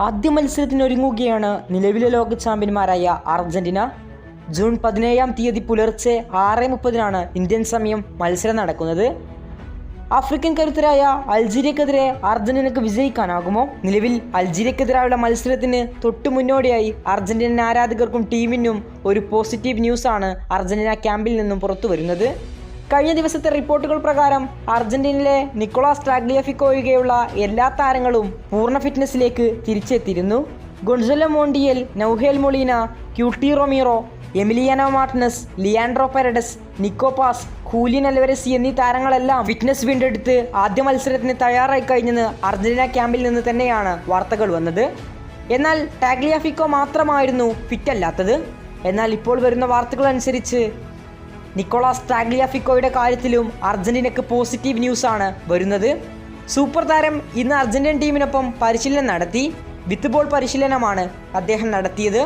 ആദ്യ മത്സരത്തിനൊരുങ്ങുകയാണ് നിലവിലെ ലോക ചാമ്പ്യന്മാരായ അർജന്റീന. ജൂൺ 17-ാം തീയതി പുലർച്ചെ 6:30 ഇന്ത്യൻ സമയം മത്സരം നടക്കുന്നത്. ആഫ്രിക്കൻ കരുത്തരായ അൾജീരിയക്കെതിരെ അർജന്റീനക്ക് വിജയിക്കാനാകുമോ? നിലവിൽ അൾജീരിയക്കെതിരായുള്ള മത്സരത്തിന് തൊട്ടു മുന്നോടിയായി അർജന്റീനൻ ആരാധകർക്കും ടീമിനും ഒരു പോസിറ്റീവ് ന്യൂസാണ് അർജന്റീന ക്യാമ്പിൽ നിന്നും പുറത്തു വരുന്നത്. കഴിഞ്ഞ ദിവസത്തെ റിപ്പോർട്ടുകൾ പ്രകാരം അർജന്റീനയിലെ നിക്കോളാസ് ടാഗ്ലിയഫിക്കോ ഒഴികെയുള്ള എല്ലാ താരങ്ങളും പൂർണ്ണ ഫിറ്റ്നസ്സിലേക്ക് തിരിച്ചെത്തിയിരുന്നു. Gonzalo Montiel, Nahuel Molina, Cuti Romero, Emiliano Martinez, Leandro Paredes, Nico Paz, Julian Alvarez എന്നീ താരങ്ങളെല്ലാം ഫിറ്റ്നസ് വീണ്ടെടുത്ത് ആദ്യ മത്സരത്തിന് തയ്യാറായി കഴിഞ്ഞെന്ന് അർജന്റീന ക്യാമ്പിൽ നിന്ന് തന്നെയാണ് വാർത്തകൾ വന്നത്. എന്നാൽ ടാഗ്ലിയഫിക്കോ മാത്രമായിരുന്നു ഫിറ്റല്ലാത്തത്. എന്നാൽ ഇപ്പോൾ വരുന്ന വാർത്തകൾ അനുസരിച്ച് നിക്കോളാസ് ടാഗ്ലിയഫിക്കോയുടെ കാര്യത്തിലും അർജന്റീനക്ക് പോസിറ്റീവ് ന്യൂസാണ് വരുന്നത്. സൂപ്പർ താരം ഇന്ന് അർജന്റീൻ ടീമിനൊപ്പം പരിശീലനം നടത്തി. വിത്ത് ബോൾ പരിശീലനമാണ് അദ്ദേഹം നടത്തിയത്.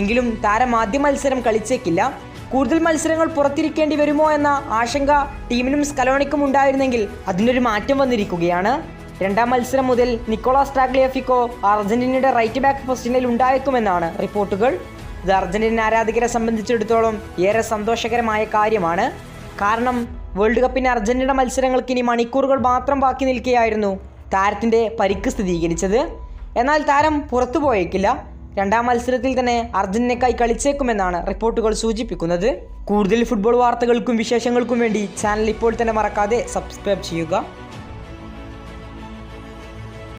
എങ്കിലും താരം ആദ്യ മത്സരം കളിച്ചേക്കില്ല. കൂടുതൽ മത്സരങ്ങൾ പുറത്തിരിക്കേണ്ടി വരുമോ എന്ന ആശങ്ക ടീമിനും സ്കലോണിക്കും ഉണ്ടായിരുന്നെങ്കിൽ അതിനൊരു മാറ്റം വന്നിരിക്കുകയാണ്. രണ്ടാം മത്സരം മുതൽ നിക്കോളാസ് ടാഗ്ലിയഫിക്കോ അർജന്റീനയുടെ റൈറ്റ് ബാക്ക് പൊസിഷനിൽ ഉണ്ടായേക്കുമെന്നാണ് റിപ്പോർട്ടുകൾ. ഇത് അർജന്റീന ആരാധകരെ സംബന്ധിച്ചിടത്തോളം ഏറെ സന്തോഷകരമായ കാര്യമാണ്. കാരണം വേൾഡ് കപ്പിന് അർജന്റീന മത്സരങ്ങൾക്ക് ഇനി മണിക്കൂറുകൾ മാത്രം ബാക്കി നിൽക്കുകയായിരുന്നു താരത്തിൻ്റെ പരിക്ക് സ്ഥിരീകരിച്ചത്. എന്നാൽ താരം പുറത്തു പോയേക്കില്ല. രണ്ടാം മത്സരത്തിൽ തന്നെ അർജന്റീനയ്ക്കായി കളിച്ചേക്കുമെന്നാണ് റിപ്പോർട്ടുകൾ സൂചിപ്പിക്കുന്നത്. കൂടുതൽ ഫുട്ബോൾ വാർത്തകൾക്കും വിശേഷങ്ങൾക്കും വേണ്ടി ചാനൽ ഇപ്പോൾ തന്നെ മറക്കാതെ സബ്സ്ക്രൈബ് ചെയ്യുക.